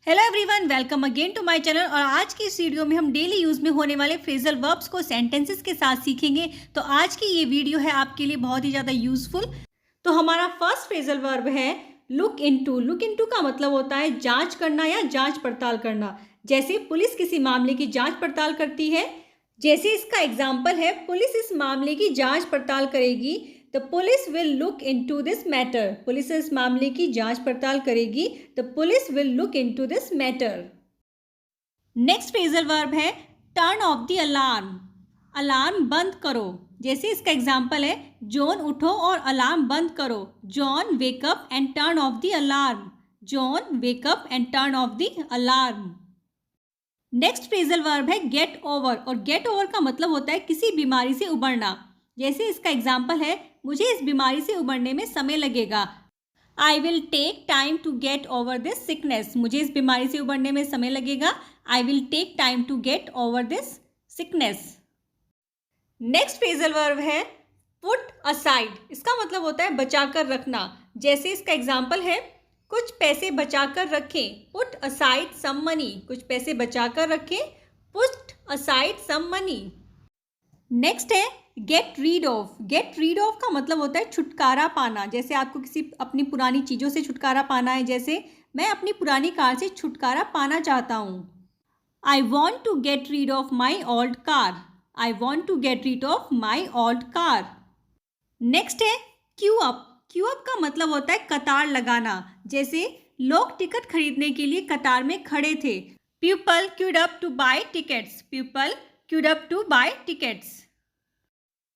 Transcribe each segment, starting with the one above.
Hello everyone, welcome again to my channel. और आज की इस वीडियो में हम डेली यूज़ में होने वाले फ्रेजल वर्ब्स को सेंटेंसेस के साथ सीखेंगे। तो आज की ये वीडियो है आपके लिए बहुत ही ज़्यादा यूजफुल। तो हमारा फर्स्ट फ्रेजल वर्ब है लुक इनटू। लुक इनटू का मतलब होता है जांच करना या जांच पड़ताल करना। जैसे पुलिस किसी मामले की जांच पड़ताल करती है, जैसे इसका एग्जाम्पल है पुलिस इस मामले की जांच पड़ताल करेगी। The police will look into this matter. Police इस मामले की जांच पड़ताल करेगी। The police will look into this matter. Next phrasal verb है turn off the alarm. Alarm बंद करो। जैसे इसका एग्जाम्पल है जॉन उठो और अलार्म बंद करो। John wake up and turn off the alarm. John wake up and turn off the alarm. Next phrasal verb है गेट ओवर। और गेट ओवर का मतलब होता है किसी बीमारी से उबरना। जैसे इसका एग्जाम्पल है मुझे इस बीमारी से उबरने में समय लगेगा। I will take time to get over this sickness. मुझे इस बीमारी से उबरने में समय लगेगा। I will take time to get over this sickness. Next phrasal verb है पुट असाइड। इसका मतलब होता है बचाकर रखना। जैसे इसका एग्जाम्पल है कुछ पैसे बचाकर रखें। Put aside some money. कुछ पैसे बचाकर रखें। Put aside some money. Next है get rid of. Get rid of का मतलब होता है छुटकारा पाना। जैसे आपको किसी अपनी पुरानी चीज़ों से छुटकारा पाना है। जैसे मैं अपनी पुरानी कार से छुटकारा पाना चाहता हूँ। I want to get rid of my old car. I want to get rid of my old car. Next है क्यू अप। क्यू अप का मतलब होता है कतार लगाना। जैसे लोग टिकट खरीदने के लिए कतार में खड़े थे। People queued up to buy tickets. People queued up to buy tickets.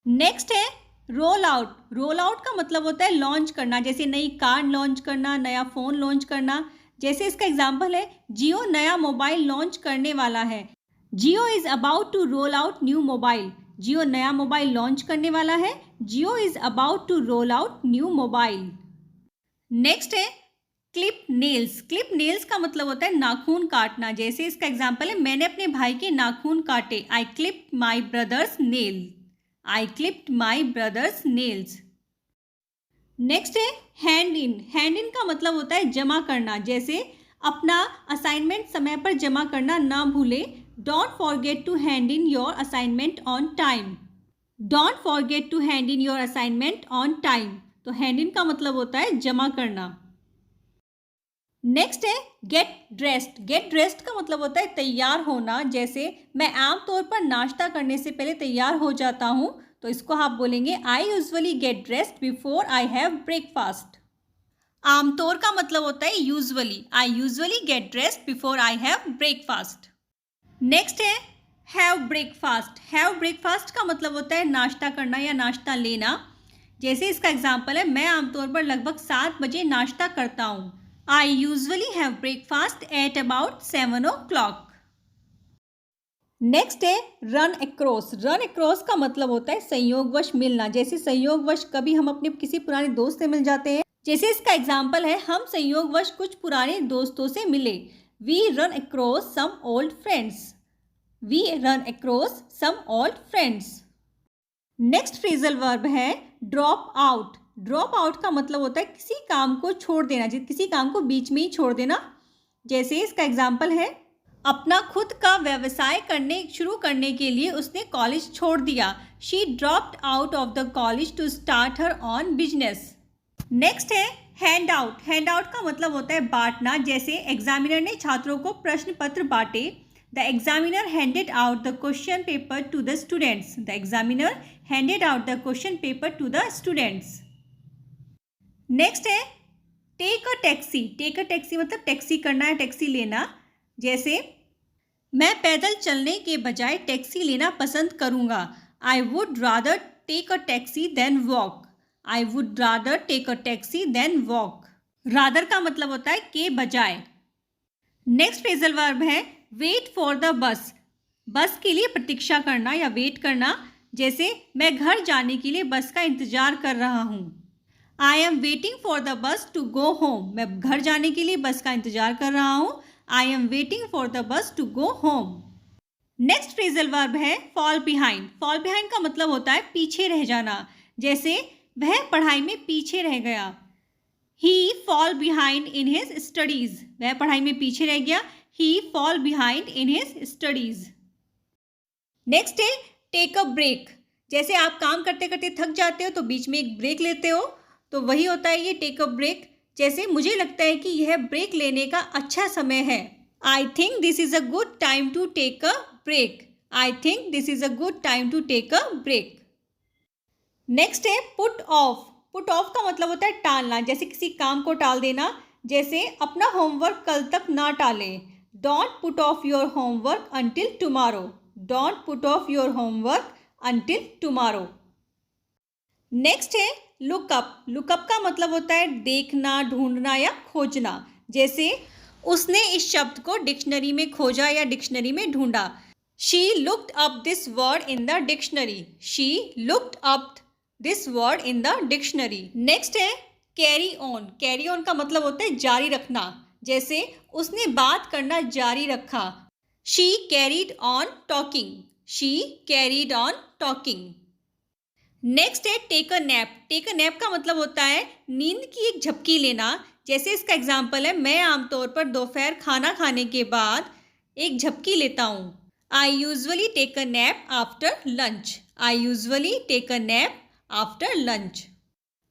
Next है रोल आउट। रोल आउट का मतलब होता है लॉन्च करना। जैसे नई कार लॉन्च करना, नया फ़ोन लॉन्च करना। जैसे इसका एग्जाम्पल है जियो नया मोबाइल लॉन्च करने वाला है। Jio is about to roll out new mobile. Jio नया मोबाइल लॉन्च करने वाला है। Jio is about to roll out new mobile. Next है क्लिप नेल्स। क्लिप नेल्स का मतलब होता है नाखून काटना। जैसे इसका एग्जाम्पल है मैंने अपने भाई के नाखून काटे। आई क्लिप्ड माई ब्रदर्स नेल। आई क्लिप्ड माई ब्रदर्स नेल्स। नेक्स्ट है हैंड इन। हैंड इन का मतलब होता है जमा करना। जैसे अपना असाइनमेंट समय पर जमा करना ना भूले। Don't forget to hand in your assignment on time. Don't forget to hand in your assignment on time. तो हैंड इन का मतलब होता है जमा करना। नेक्स्ट है गेट ड्रेस्ड। गेट ड्रेस्ड का मतलब होता है तैयार होना। जैसे मैं आमतौर पर नाश्ता करने से पहले तैयार हो जाता हूँ। तो इसको आप बोलेंगे I usually get dressed before I have breakfast. आमतौर का मतलब होता है usually. I usually get dressed before I have breakfast. Next है हैव ब्रेकफास्ट। हैव ब्रेकफास्ट का मतलब होता है नाश्ता करना या नाश्ता लेना। जैसे इसका एग्जाम्पल है मैं आमतौर पर लगभग 7 बजे नाश्ता करता हूँ। I usually have breakfast at about 7 o'clock. Next है रन अक्रॉस। रन अक्रॉस का मतलब होता है संयोगवश मिलना। जैसे संयोगवश कभी हम अपने किसी पुराने दोस्त से मिल जाते हैं। जैसे इसका एग्जाम्पल है हम संयोगवश कुछ पुराने दोस्तों से मिले। We run across some old friends. We run across some old friends. Next phrasal verb है ड्रॉप आउट। ड्रॉप आउट का मतलब होता है किसी काम को छोड़ देना। किसी काम को बीच में ही छोड़ देना। जैसे इसका एग्जाम्पल है अपना खुद का व्यवसाय शुरू करने के लिए उसने कॉलेज छोड़ दिया। She dropped out of the college to start her on business. Next है हैंड आउट। हैंड आउट का मतलब होता है बांटना। जैसे एग्जामिनर ने छात्रों को प्रश्न पत्र बांटे। The examiner handed out the question paper to the students. The examiner handed out the question paper to the students. Next है take a taxi. Take a taxi मतलब टैक्सी करना है, टैक्सी लेना। जैसे मैं पैदल चलने के बजाय टैक्सी लेना पसंद करूँगा। I would rather take a taxi than walk. I would rather take a taxi than walk. Rather का मतलब होता है के बजाय। नेक्स्ट फ्रेजल वर्ब है wait for the bus. Bus के लिए प्रतीक्षा करना या वेट करना। जैसे मैं घर जाने के लिए बस का इंतजार कर रहा हूँ। I am waiting for the bus to go home. मैं घर जाने के लिए बस का इंतजार कर रहा हूँ। I am waiting for the bus to go home. Next phrasal verb है फॉल बिहाइंड। फॉल बिहाइंड का मतलब होता है पीछे रह जाना। जैसे वह पढ़ाई में पीछे रह गया। He fall behind in his studies, वह पढ़ाई में पीछे रह गया। He fall behind in his studies. Next है टेक अ ब्रेक, जैसे आप काम करते करते थक जाते हो तो बीच में एक ब्रेक लेते हो, तो वही होता है ये टेक अ ब्रेक। जैसे मुझे लगता है कि यह ब्रेक लेने का अच्छा समय है। I think this is a good time to take a break. I think this is a good time to take a break. Next है पुट ऑफ। पुट ऑफ का मतलब होता है टालना, जैसे किसी काम को टाल देना। जैसे अपना होमवर्क कल तक ना टालें। Don't put off your homework until tomorrow. Don't put off your homework until tomorrow. Next है लुकअप। लुकअप का मतलब होता है देखना, ढूंढना या खोजना। जैसे उसने इस शब्द को डिक्शनरी में खोजा या डिक्शनरी में ढूंढा। She looked up this word in the dictionary. She looked up this word in the dictionary. Next है कैरी ऑन। कैरी ऑन का मतलब होता है जारी रखना। जैसे उसने बात करना जारी रखा। She carried on talking. She carried on talking. Next है take a nap. Take a nap का मतलब होता है नींद की एक झपकी लेना। जैसे इसका एग्जाम्पल है, मैं आमतौर पर दोपहर खाना खाने के बाद एक झपकी लेता हूँ। I usually take a nap after lunch. I usually take a nap after lunch.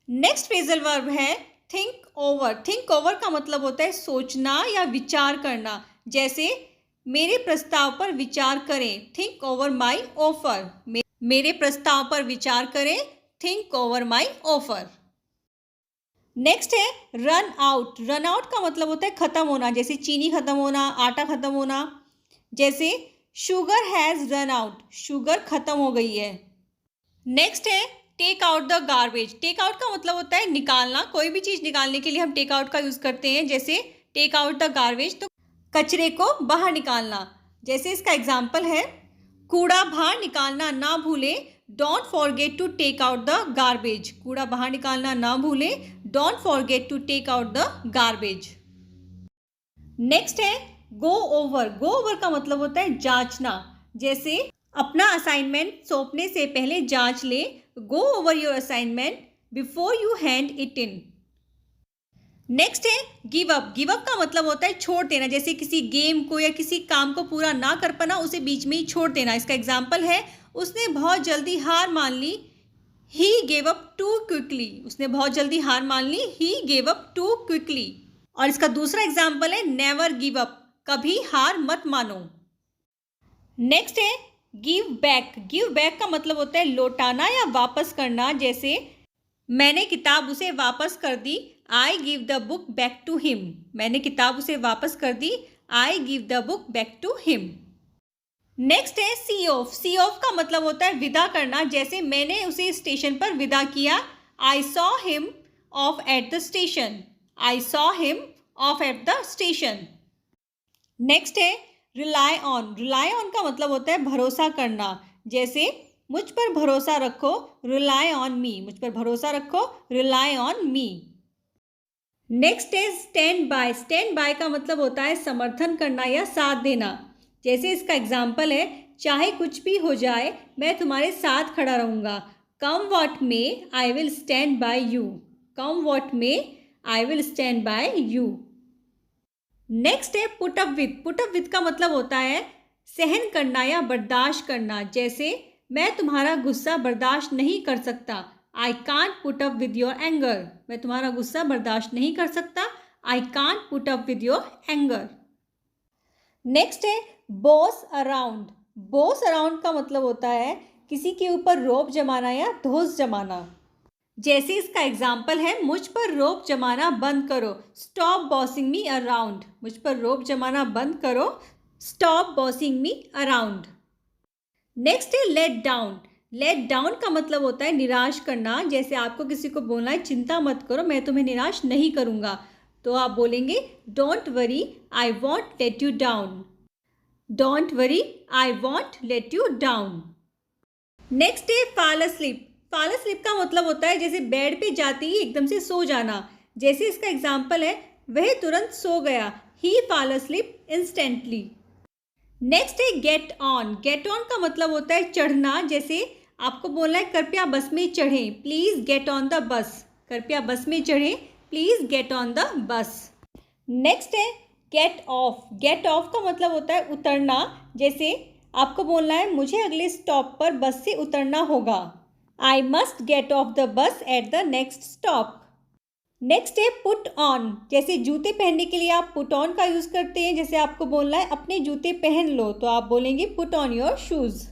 Next phrasal verb है थिंक ओवर। थिंक ओवर का मतलब होता है सोचना या विचार करना। जैसे मेरे प्रस्ताव पर विचार करें। Think over my offer. मेरे प्रस्ताव पर विचार करें। Think over my offer. Next है रन आउट। रन आउट का मतलब होता है खत्म होना। जैसे चीनी खत्म होना, आटा खत्म होना। जैसे sugar has run out. Sugar खत्म हो गई है। नेक्स्ट है take out the garbage. Take out का मतलब होता है निकालना। कोई भी चीज़ निकालने के लिए हम टेक आउट का यूज़ करते हैं। जैसे टेक आउट द गार्बेज, तो कचरे को बाहर निकालना। जैसे इसका एग्जाम्पल है कूड़ा बाहर निकालना ना भूलें। Don't forget to take out the garbage. कूड़ा बाहर निकालना ना भूलें। Don't forget to take out the garbage. Next है गो ओवर। गो ओवर का मतलब होता है जांचना। जैसे अपना असाइनमेंट सौंपने से पहले जांच ले। Go over your assignment before you hand it in. Next है गिव अप। गिव अप का मतलब होता है छोड़ देना। जैसे किसी गेम को या किसी काम को पूरा ना कर पाना, उसे बीच में ही छोड़ देना। इसका एग्जाम्पल है उसने बहुत जल्दी हार मान ली। He gave up too quickly. उसने बहुत जल्दी हार मान ली। He gave up too quickly. और इसका दूसरा एग्जाम्पल है नेवर गिव अप। कभी हार मत मानो। नेक्स्ट है गिव बैक। गिव बैक का मतलब होता है लौटाना या वापस करना। जैसे मैंने किताब उसे वापस कर दी। I give the book back to him. मैंने किताब उसे वापस कर दी। I give the book back to him. Next है सी ऑफ। सी ऑफ का मतलब होता है विदा करना। जैसे मैंने उसे स्टेशन पर विदा किया। I saw him of at the station. I saw him of at the station. Next है रिलाई ऑन। रिलाई ऑन का मतलब होता है भरोसा करना। जैसे मुझ पर भरोसा रखो। Rely on me. मुझ पर भरोसा रखो। Rely on me. नेक्स्ट है स्टैंड बाय। स्टैंड बाय का मतलब होता है समर्थन करना या साथ देना। जैसे इसका एग्जाम्पल है चाहे कुछ भी हो जाए मैं तुम्हारे साथ खड़ा रहूँगा। Come what may I will stand by you. Come what may I will stand by you. Next है put up with. Put up with का मतलब होता है सहन करना या बर्दाश्त करना। जैसे मैं तुम्हारा गुस्सा बर्दाश्त नहीं कर सकता। I can't put up with your anger. मैं तुम्हारा गुस्सा बर्दाश्त नहीं कर सकता। I can't put up with your anger. Next है बॉस अराउंड। बॉस अराउंड का मतलब होता है किसी के ऊपर रौब जमाना या धौंस जमाना। जैसे इसका एग्जाम्पल है मुझ पर रौब जमाना बंद करो। Stop bossing me around. मुझ पर रौब जमाना बंद करो। Stop bossing me around. Next है लेट डाउन। लेट डाउन का मतलब होता है निराश करना। जैसे आपको किसी को बोलना है चिंता मत करो मैं तुम्हें निराश नहीं करूँगा, तो आप बोलेंगे don't worry I won't let you down. Don't worry I won't let you down. Next है फॉल अस्लीप। फॉल अस्लीप का मतलब होता है जैसे बेड पे जाते ही एकदम से सो जाना। जैसे इसका एग्जाम्पल है वह तुरंत सो गया। He fall asleep instantly. Next है गेट ऑन। गेट ऑन का मतलब होता है चढ़ना। जैसे आपको बोलना है कृपया बस में चढ़ें। Please get on the bus. कृपया बस में चढ़ें। Please get on the bus. Next है गेट ऑफ। गेट ऑफ का मतलब होता है उतरना। जैसे आपको बोलना है मुझे अगले स्टॉप पर बस से उतरना होगा। I must get of the bus at the next stop. Next है पुट ऑन। जैसे जूते पहनने के लिए आप पुट ऑन का यूज़ करते हैं। जैसे आपको बोलना है अपने जूते पहन लो, तो आप बोलेंगे put on your shoes.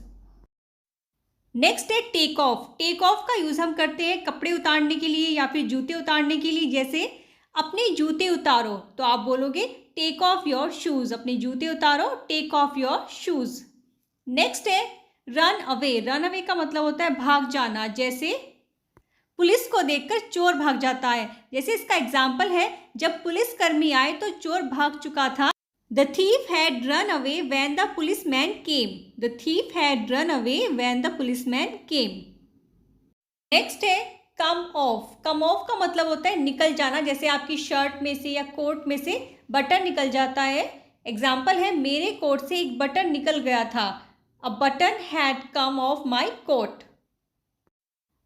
Next है टेक ऑफ। टेक ऑफ का यूज़ हम करते हैं कपड़े उतारने के लिए या फिर जूते उतारने के लिए। जैसे अपने जूते उतारो, तो आप बोलोगे टेक ऑफ योर शूज़। अपने जूते उतारो, take off your shoes. Next है रन अवे। रन अवे का मतलब होता है भाग जाना। जैसे पुलिस को देखकर चोर भाग जाता है। जैसे इसका एग्जाम्पल है जब पुलिसकर्मी आए तो चोर भाग चुका था। The thief had run away when the policeman came. The thief had run away when the policeman came. Next है come off. come off का मतलब होता है निकल जाना। जैसे आपकी शर्ट में से या कोट में से बटन निकल जाता है। एग्जाम्पल है मेरे कोट से एक बटन निकल गया था। A button had come off my coat.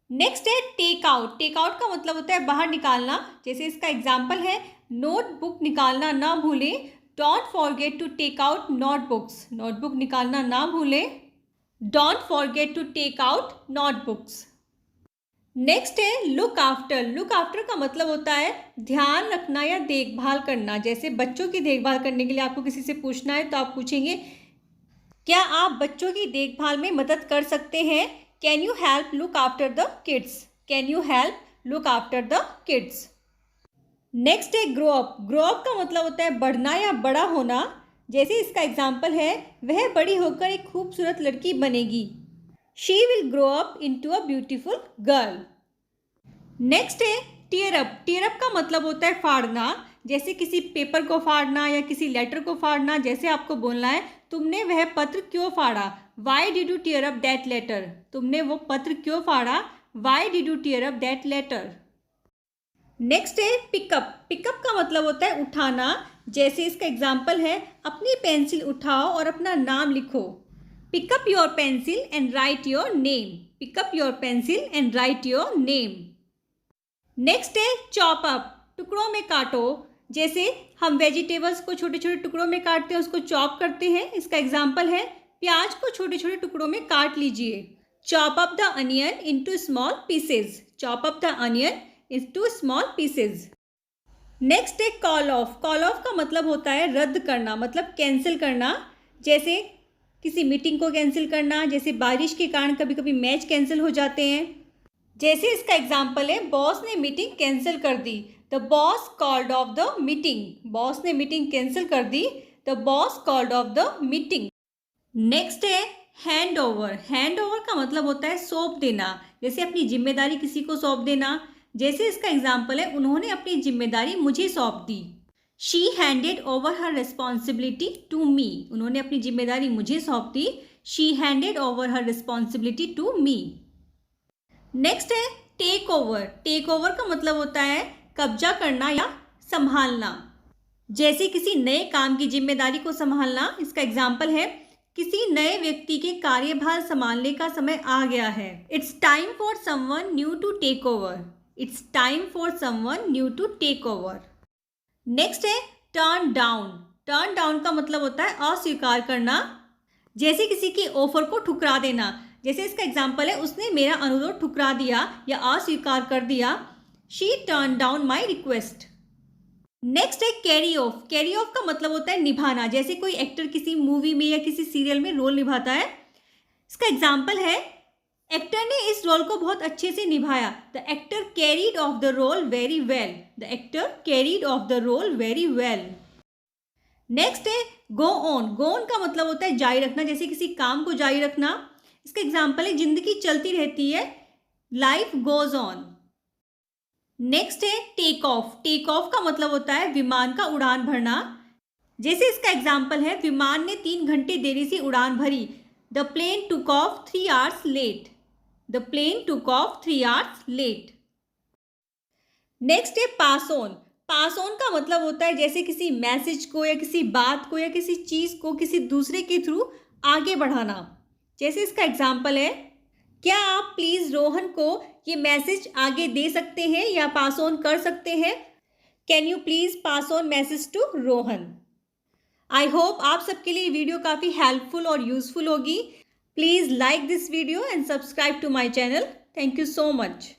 Next है टेक आउट। टेक आउट का मतलब होता है बाहर निकालना। जैसे इसका एग्जाम्पल है नोटबुक निकालना ना भूलें। Don't forget to take out notebooks. Notebook निकालना ना भूलें। Don't forget to take out notebooks. Next है लुक आफ्टर। लुक आफ्टर का मतलब होता है ध्यान रखना या देखभाल करना। जैसे बच्चों की देखभाल करने के लिए आपको किसी से पूछना है तो आप पूछेंगे क्या आप बच्चों की देखभाल में मदद कर सकते हैं। Can you help look after the kids. Can you help look after the kids. Next है ग्रो अप। ग्रो अप का मतलब होता है बढ़ना या बड़ा होना। जैसे इसका एग्जाम्पल है वह बड़ी होकर एक खूबसूरत लड़की बनेगी। She will grow up into a beautiful girl. Next है टीयर अप। टीयर अप का मतलब होता है फाड़ना। जैसे किसी पेपर को फाड़ना या किसी लेटर को फाड़ना। जैसे आपको बोलना है तुमने वह पत्र क्यों फाड़ा। Why did you tear up that letter. तुमने वो पत्र क्यों फाड़ा। Why did you tear up that letter. Next है पिकअप। पिकअप का मतलब होता है उठाना। जैसे इसका एग्जाम्पल है अपनी पेंसिल उठाओ और अपना नाम लिखो। Pickup your pencil and right your name. Pickup your pencil and right your name. Next है चॉप अप। टुकड़ों में काटो। जैसे हम वेजिटेबल्स को छोटे छोटे टुकड़ों में काटते हैं, उसको चॉप करते हैं। इसका एग्जाम्पल है प्याज को छोटे छोटे टुकड़ों में काट लीजिए। Chop up the onion into small pieces. Chop up the onion into small pieces. Next है कॉल ऑफ। कॉल ऑफ का मतलब होता है रद्द करना, मतलब कैंसिल करना। जैसे किसी मीटिंग को कैंसिल करना। जैसे बारिश के कारण कभी कभी मैच कैंसिल हो जाते हैं। जैसे इसका एग्जाम्पल है बॉस ने मीटिंग कैंसिल कर दी। The boss called off the meeting. Boss ने मीटिंग कैंसिल कर दी। The boss called off the meeting. Next है हैंड ओवर। हैंड ओवर का मतलब होता है सौंप देना। जैसे अपनी जिम्मेदारी किसी को सौंप देना। जैसे इसका एग्जाम्पल है उन्होंने अपनी जिम्मेदारी मुझे सौंप दी। She handed over her responsibility to me. उन्होंने अपनी जिम्मेदारी मुझे सौंप दी। She handed over her responsibility to me. Next है टेक ओवर। टेक ओवर का मतलब होता है कब्जा करना या संभालना। जैसे किसी नए काम की जिम्मेदारी को संभालना। इसका एग्जाम्पल है किसी नए व्यक्ति के कार्यभार संभालने का समय आ गया है। It's time for someone new to take over. It's time for someone new to take over. Next है टर्न डाउन। टर्न डाउन का मतलब होता है अस्वीकार करना। जैसे किसी की ऑफर को ठुकरा देना। जैसे इसका एग्जाम्पल है उसने मेरा अनुरोध ठुकरा दिया या अस्वीकार कर दिया। She turned down my request. Next है कैरी ऑफ। कैरी ऑफ का मतलब होता है निभाना। जैसे कोई एक्टर किसी मूवी में या किसी सीरियल में रोल निभाता है। इसका एग्जाम्पल है एक्टर ने इस रोल को बहुत अच्छे से निभाया। The actor carried off the role very well. The actor carried off the role very well. Next है गो ऑन। गो ऑन का मतलब होता है जारी रखना। जैसे किसी काम को जारी रखना। इसका एग्जाम्पल है जिंदगी चलती रहती है। Life goes on. नेक्स्ट है टेक ऑफ। टेक ऑफ का मतलब होता है विमान का उड़ान भरना। जैसे इसका एग्जाम्पल है विमान ने 3 घंटे देरी से उड़ान भरी। The plane took off 3 hours late. The plane took off 3 hours late. Next है पास ऑन। पास ऑन का मतलब होता है जैसे किसी मैसेज को या किसी बात को या किसी चीज़ को किसी दूसरे के थ्रू आगे बढ़ाना। जैसे इसका एग्जाम्पल है क्या आप प्लीज़ रोहन को ये मैसेज आगे दे सकते हैं या पास ऑन कर सकते हैं। Can you please pass on message to Rohan. I hope आप सबके लिए वीडियो काफ़ी हेल्पफुल और यूजफुल होगी। Please like this video and subscribe to my channel. Thank you so much.